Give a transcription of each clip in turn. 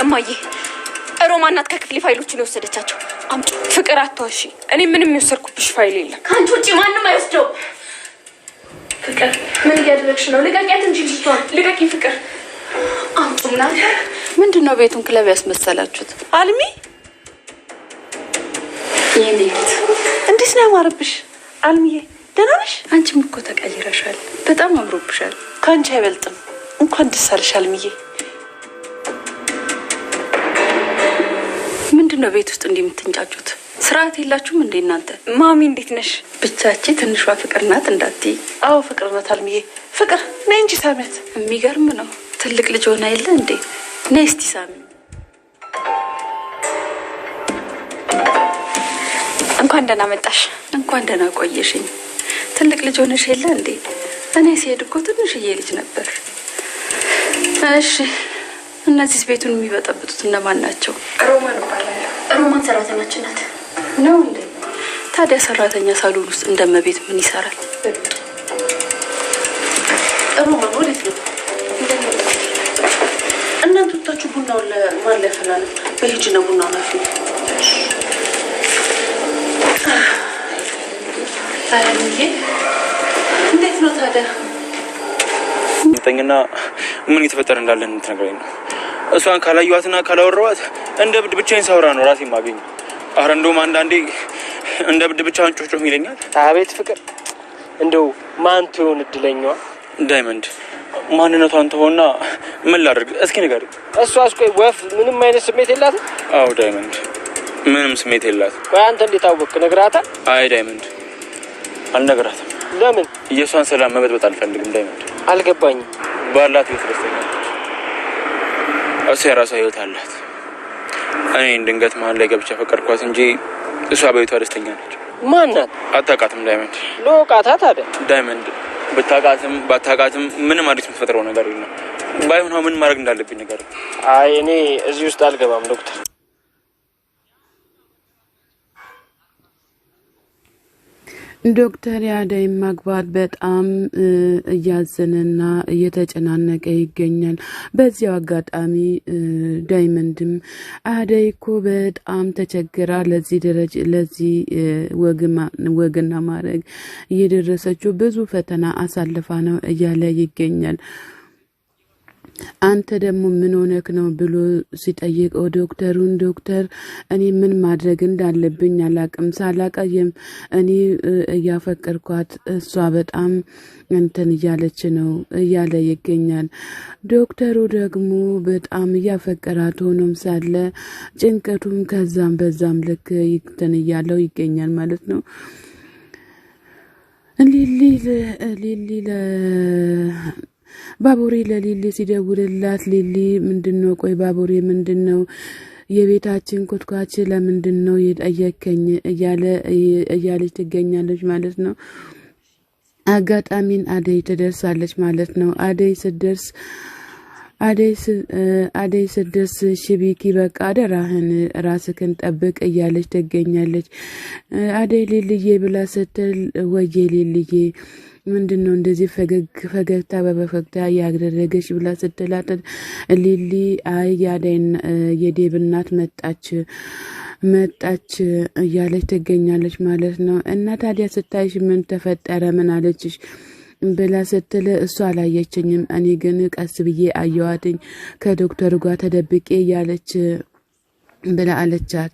እማዬ ሮማን ናት ከክፍሌ ፋይሎችን የወሰደቻቸው። አምጪ። ፍቅር አትዋሺ። እኔ ምንም የወሰድኩብሽ ፋይል የለም። ከአንቺ ውጪ ማንም አይወስደው። ፍቅር ምን እያደረግሽ ነው? ልቀቂያት እንጂ ልጅቷን። ልቀቂ ፍቅር። አምጪ። እናንተ ምንድነው ቤቱን ክለብ ያስመሰላችሁት? አልሚ የኔት እንዴት ነው ያማረብሽ? አልሚዬ ደህና ነሽ? አንቺም እኮ ተቀይረሻል። በጣም አምሮብሻል። ካንቺ አይበልጥም። እንኳን ደስ አለሽ አልሚዬ። ምንድነው ቤት ውስጥ እንደምትንጫጩት? ስርዓት የላችሁም እንዴ እናንተ? ማሚ እንዴት ነሽ? ብቻቺ ትንሿ ፍቅር ናት እንዳትዪ። አዎ ፍቅር ናት አልሚዬ። ፍቅር ነይ እንጂ ሳሚያት። የሚገርም ነው። ትልቅ ልጅ ሆና የለ እንዴ? ነይ እስቲ ሳሚ። እንኳን ደህና መጣሽ። እንኳን ደህና ቆየሽኝ። ትልቅ ልጅ ሆነሽ የለ እንዴ? እኔ ሲሄድ እኮ ትንሽዬ ልጅ ነበር። እሺ እነዚህ ቤቱን የሚበጠብጡት እነማን ናቸው? ሮማን እባላለሁ። ሮማን ሰራተኛችን ናት። ነው እንዴ? ታዲያ ሰራተኛ ሳሎን ውስጥ እንደመቤት ምን ይሰራል? ሮማን ወዴት ነው? እናንተ ወጣችሁ ቡናውን ለማን ሊያፈላ ነው? በሂጂ ነው ቡናውን አፍሉ። አልሚዬ እንዴት ነው ታዲያ? እንተኝና ምን እየተፈጠረ እንዳለ እንትነግረኝ ነው። እሷን ካላዩዋትና ካላወራዋት እንደ ብድ ብቻዬን ሳውራ ነው ራሴ ማገኝ። አረ እንደውም አንዳንዴ እንደ ብድ ብቻውን ጮጮም ይለኛል። አቤት ፍቅር፣ እንደው ማን ትሆን እድለኛዋ? ዳይመንድ ማንነቷን ተሆና ምን ላድርግ እስኪ ንገሪኝ። እሷስ ቆይ ወፍ ምንም አይነት ስሜት የላትም? አዎ ዳይመንድ ምንም ስሜት የላትም። ቆይ አንተ እንዴት አወቅክ? ነግራታ? አይ ዳይመንድ አልነግራትም። ለምን? የእሷን ሰላም መበጥበጥ አልፈልግም ዳይመንድ። አልገባኝም። ባላት ህይወት ደስተኛ ነች። እሷ የራሷ ህይወት አላት። እኔ ድንገት መሀል ላይ ገብቼ ፈቀድኳት እንጂ እሷ በህይወቷ ደስተኛ ነች። ማን ናት? አታውቃትም ዳይመንድ። ለውቃታ ታዲያ? ዳይመንድ ብታውቃትም ባታውቃትም ምንም አዲስ የምትፈጥረው ነገር የለም። ባይሆን ምን ማድረግ እንዳለብኝ ነገር። አይ እኔ እዚህ ውስጥ አልገባም ዶክተር። ዶክተር የአደይ ማግባት በጣም እያዘነና እየተጨናነቀ ይገኛል። በዚያው አጋጣሚ ዳይመንድም አደይ እኮ በጣም ተቸግራ ለዚህ ደረጃ ለዚህ ወግና ማድረግ እየደረሰችው ብዙ ፈተና አሳልፋ ነው እያለ ይገኛል። አንተ ደግሞ ምን ሆነክ ነው ብሎ ሲጠይቀው ዶክተሩን ዶክተር እኔ ምን ማድረግ እንዳለብኝ አላቅም ሳላቀየም እኔ እያፈቀርኳት እሷ በጣም እንትን እያለች ነው እያለ ይገኛል። ዶክተሩ ደግሞ በጣም እያፈቀራት ሆኖም ሳለ ጭንቀቱም ከዛም በዛም ልክ እንትን እያለው ይገኛል ማለት ነው። ሊሊ ባቡሬ ለሊሊ ሲደውልላት ሊሊ ምንድነው? ቆይ ባቡሬ ምንድነው? የቤታችን ኮትኳች ለምንድነው የጠየከኝ? እያለች ትገኛለች ማለት ነው። አጋጣሚን አደይ ትደርሳለች ማለት ነው። አደይ ስደርስ ሽቢኪ በቃ አደራህን ራስክን ጠብቅ እያለች ትገኛለች። አደይ ሊልዬ ብላ ስትል ወዬ ሊልዬ ምንድነው እንደዚህ ፈገግታ በፈገግታ ያደረገች ብላ ስትላት ሊሊ አይ የዴብ እናት መጣች እያለች ትገኛለች ማለት ነው። እና ታዲያ ስታይሽ ምን ተፈጠረ? ምን አለችሽ? ብላ ስትል እሷ አላየችኝም፣ እኔ ግን ቀስ ብዬ አየዋትኝ ከዶክተሩ ጋር ተደብቄ እያለች ብላ አለቻት።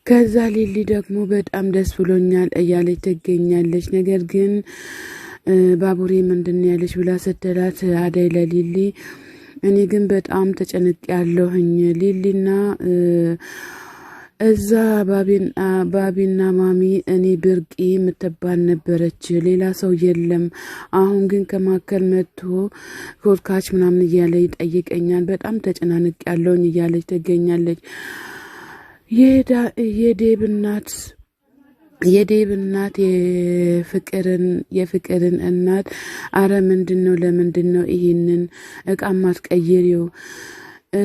ከዛ ሊሊ ደግሞ በጣም ደስ ብሎኛል እያለች ትገኛለች። ነገር ግን ባቡሬ ምንድን ያለች ብላ ስትላት አደይ ለሊሊ እኔ ግን በጣም ተጨንቄ ያለሁኝ ሊሊና እዛ ባቢና ማሚ እኔ ብርቂ የምትባል ነበረች፣ ሌላ ሰው የለም። አሁን ግን ከማከል መጥቶ ኮትካች ምናምን እያለ ይጠይቀኛል። በጣም ተጨናንቅ ያለውኝ እያለች ትገኛለች። የዴብ እናት የፍቅርን እናት አረ ምንድነው? ለምንድነው ይሄንን እቃ ማትቀይሪው?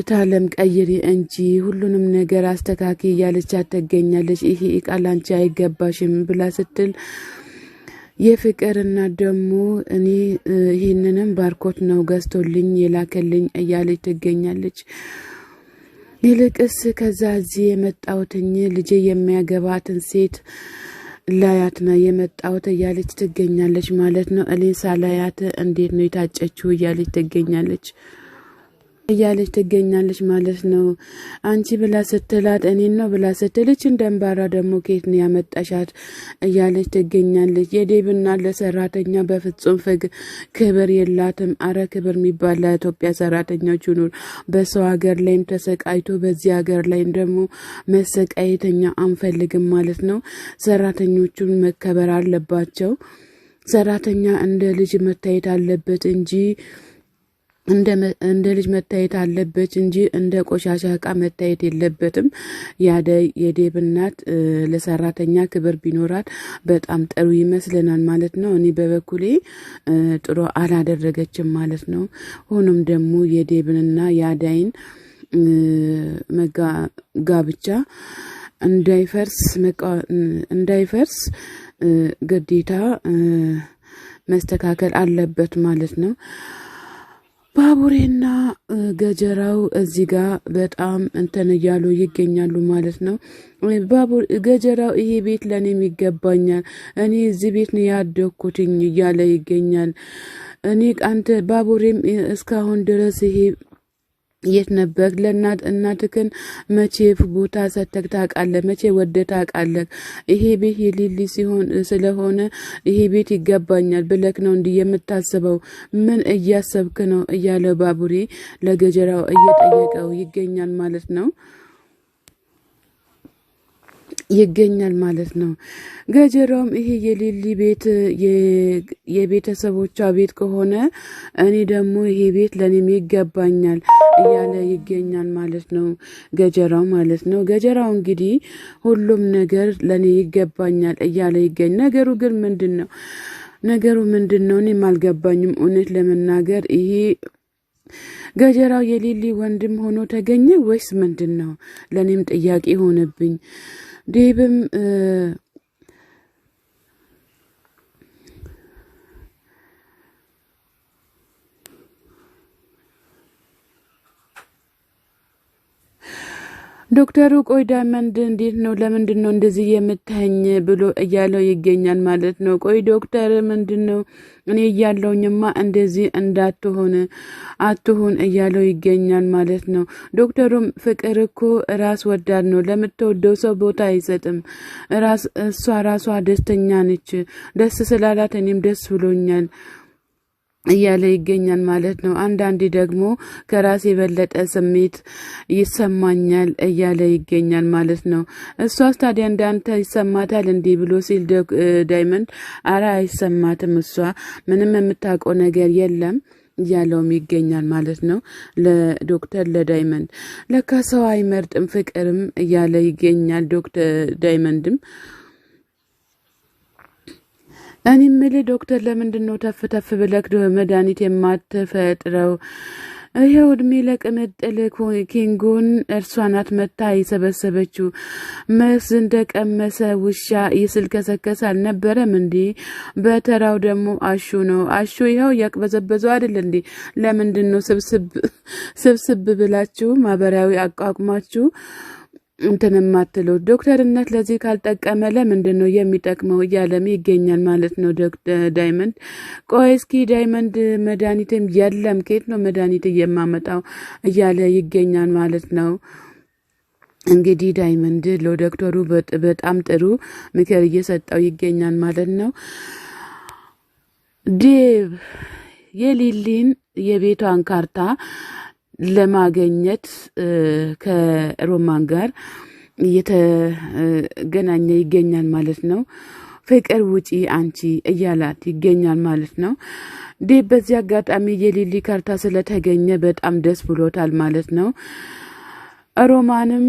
ታለም ቀይሪ እንጂ ሁሉንም ነገር አስተካኪ እያለች ትገኛለች። ይሄ እቃ ላንቺ አይገባሽም ብላ ስትል የፍቅር እናት ደግሞ እኔ ይሄንንም ባርኮት ነው ገዝቶልኝ የላከልኝ እያለች ትገኛለች። ይልቅስ ከዛ እዚህ የመጣሁትኝ ልጄ የሚያገባትን ሴት ላያት ነው የመጣሁት እያለች ትገኛለች ማለት ነው። እኔ ሳላያት እንዴት ነው የታጨችው እያለች ትገኛለች ማለት ነው። አንቺ ብላ ስትላት እኔን ነው ብላ ስትልች እንደምባራ ደግሞ ከየት ነው ያመጣሻት እያለች ትገኛለች። የዴብና ለሰራተኛ በፍጹም ክብር የላትም። አረ ክብር የሚባል ለኢትዮጵያ ሰራተኞች ኑር። በሰው ሀገር ላይም ተሰቃይቶ በዚህ ሀገር ላይም ደግሞ መሰቃየተኛ አንፈልግም ማለት ነው። ሰራተኞቹን መከበር አለባቸው። ሰራተኛ እንደ ልጅ መታየት አለበት እንጂ እንደ ልጅ መታየት አለበት እንጂ እንደ ቆሻሻ ዕቃ መታየት የለበትም። የዴብ እናት ለሰራተኛ ክብር ቢኖራት በጣም ጥሩ ይመስለናል ማለት ነው። እኔ በበኩሌ ጥሩ አላደረገችም ማለት ነው። ሆኖም ደግሞ የዴብንና የአዳይን ጋብቻ እንዳይፈርስ ግዴታ መስተካከል አለበት ማለት ነው። ባቡሬና ገጀራው እዚህ ጋር በጣም እንትን እያሉ ይገኛሉ ማለት ነው። ገጀራው ይሄ ቤት ለኔም ይገባኛል፣ እኔ እዚህ ቤት ነው ያደኩትኝ እያለ ይገኛል። እኔ አንተ ባቡሬም እስካሁን ድረስ ይሄ የት ነበር? እናትክን መቼ ቦታ ሰተክ ታውቃለህ? መቼ ወደህ ታውቃለህ? ይሄ ቤት የሊሊ ስለሆነ ይሄ ቤት ይገባኛል ብለክ ነው እንዲህ የምታስበው? ምን እያሰብክ ነው? እያለ ባቡሬ ለገጀራው እየጠየቀው ይገኛል ማለት ነው። ገጀራውም ይሄ የሊሊ ቤት የቤተሰቦቿ ቤት ከሆነ እኔ ደግሞ ይሄ ቤት ለኔም ይገባኛል እያለ ይገኛል ማለት ነው። ገጀራው ማለት ነው። ገጀራው እንግዲህ ሁሉም ነገር ለኔ ይገባኛል እያለ ይገኝ። ነገሩ ግን ምንድነው? እኔም አልገባኝም እውነት ለመናገር ይሄ ገጀራው የሊሊ ወንድም ሆኖ ተገኘ ወይስ ምንድነው? ለኔም ጥያቄ ሆነብኝ። ዴብም ዶክተሩ ቆይ ዳይመንድ እንዴት ነው ለምንድን ነው እንደዚህ የምታኝ ብሎ እያለው ይገኛል ማለት ነው። ቆይ ዶክተር ምንድነው እኔ እያለውኝማ እንደዚህ አትሁን እያለው ይገኛል ማለት ነው። ዶክተሩም ፍቅር እኮ ራስ ወዳድ ነው፣ ለምትወደው ሰው ቦታ አይሰጥም። እሷ ራሷ ደስተኛ ነች፣ ደስ ስላላት እኔም ደስ ብሎኛል እያለ ይገኛል ማለት ነው። አንዳንዴ ደግሞ ከራስ የበለጠ ስሜት ይሰማኛል እያለ ይገኛል ማለት ነው። እሷስ ታዲያ እንዳንተ ይሰማታል እንዴ ብሎ ሲል ዳይመንድ አረ አይሰማትም፣ እሷ ምንም የምታውቀው ነገር የለም እያለውም ይገኛል ማለት ነው። ለዶክተር ለዳይመንድ ለካ ሰው አይመርጥም ፍቅርም እያለ ይገኛል ዶክተር ዳይመንድም። እኔ የምልህ ዶክተር ለምንድን ነው ተፍ ብለክ መድኃኒት የማትፈጥረው? ይሄው እድሜ ለቅምጥል ኪንጉን እርሷ ናት መታ የሰበሰበችው። መስ እንደቀመሰ ውሻ ይስልከሰከስ አልነበረም እንዴ? በተራው ደግሞ አሹ ነው። አሹ ይኸው ያቅበዘበዘው አይደል እንዴ? ለምንድን ነው ስብስብ ብላችሁ ማህበራዊ አቋቁማችሁ እንትን የማትለው? ዶክተርነት ለዚህ ካልጠቀመ ለምንድን ነው የሚጠቅመው? እያለም ይገኛል ማለት ነው ዳይመንድ። ቆይ እስኪ ዳይመንድ መድኃኒትም የለም ከየት ነው መድኃኒት የማመጣው እያለ ይገኛል ማለት ነው። እንግዲህ ዳይመንድ ለዶክተሩ በጣም ጥሩ ምክር እየሰጠው ይገኛል ማለት ነው። ዴቭ የሊሊን የቤቷን ካርታ ለማግኘት ከሮማን ጋር እየተገናኘ ይገኛል ማለት ነው። ፍቅር ውጪ አንቺ እያላት ይገኛል ማለት ነው። ዴብ በዚህ አጋጣሚ የሊሊ ካርታ ስለተገኘ በጣም ደስ ብሎታል ማለት ነው። ሮማንም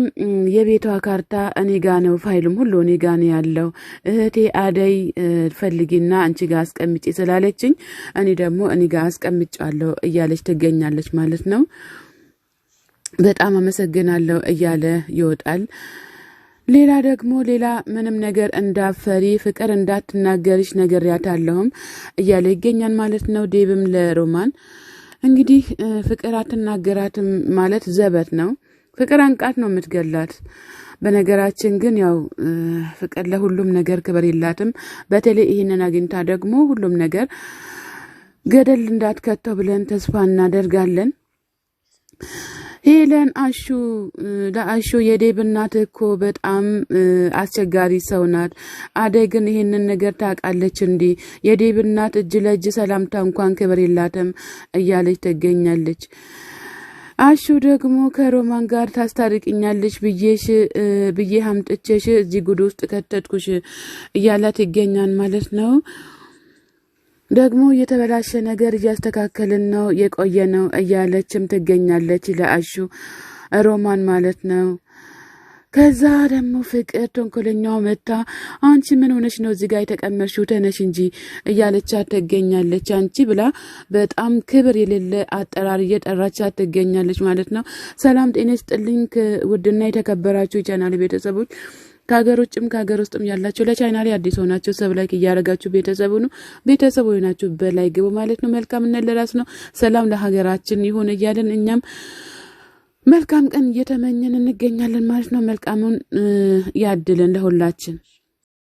የቤቷ ካርታ እኔ ጋ ነው፣ ፋይሉም ሁሉ እኔ ጋ ነው ያለው። እህቴ አደይ ፈልጊና አንቺ ጋ አስቀምጪ ስላለችኝ እኔ ደግሞ እኔ ጋ አስቀምጫለሁ እያለች ትገኛለች ማለት ነው። በጣም አመሰግናለሁ እያለ ይወጣል። ሌላ ደግሞ ሌላ ምንም ነገር እንዳፈሪ ፍቅር እንዳትናገርሽ ነግሬያታለሁም እያለ ይገኛል ማለት ነው። ዴብም ለሮማን እንግዲህ ፍቅር አትናገራትም ማለት ዘበት ነው። ፍቅር አንቃት ነው የምትገላት። በነገራችን ግን ያው ፍቅር ለሁሉም ነገር ክብር የላትም። በተለይ ይሄንን አግኝታ ደግሞ ሁሉም ነገር ገደል እንዳትከተው ብለን ተስፋ እናደርጋለን። ሄለን ለአሹ የዴብ እናት እኮ በጣም አስቸጋሪ ሰው ናት። አደይ ግን ይሄንን ነገር ታውቃለች እንዴ? የዴብ እናት እጅ ለእጅ ሰላምታ እንኳን ክብር የላትም እያለች ትገኛለች። አሹ ደግሞ ከሮማን ጋር ታስታርቅኛለች ብዬ አምጥቼሽ እዚህ ጉድ ውስጥ ከተትኩሽ እያላት ይገኛል ማለት ነው። ደግሞ የተበላሸ ነገር እያስተካከልን ነው የቆየ ነው እያለችም ትገኛለች ለአሹ ሮማን ማለት ነው። ከዛ ደግሞ ፍቅር ተንኮለኛው መታ አንቺ ምን ሆነሽ ነው እዚህ ጋር የተቀመጥሽው? ተነሽ እንጂ እያለቻት ትገኛለች። አንቺ ብላ በጣም ክብር የሌለ አጠራር እየጠራቻት ትገኛለች ማለት ነው። ሰላም ጤና ይስጥልኝ ውድና የተከበራችሁ የቻናሌ ቤተሰቦች ከሀገር ውጭም ከሀገር ውስጥም ያላችሁ ለቻናሌ አዲስ ሆናችሁ ሰብ ላይክ እያደረጋችሁ ቤተሰቡ ነው ቤተሰቡ ሆናችሁ በላይ ግቡ ማለት ነው። መልካምነት ለራስ ነው። ሰላም ለሀገራችን ይሁን እያለን እኛም መልካም ቀን እየተመኘን እንገኛለን ማለት ነው። መልካሙን ያድልን ለሁላችን።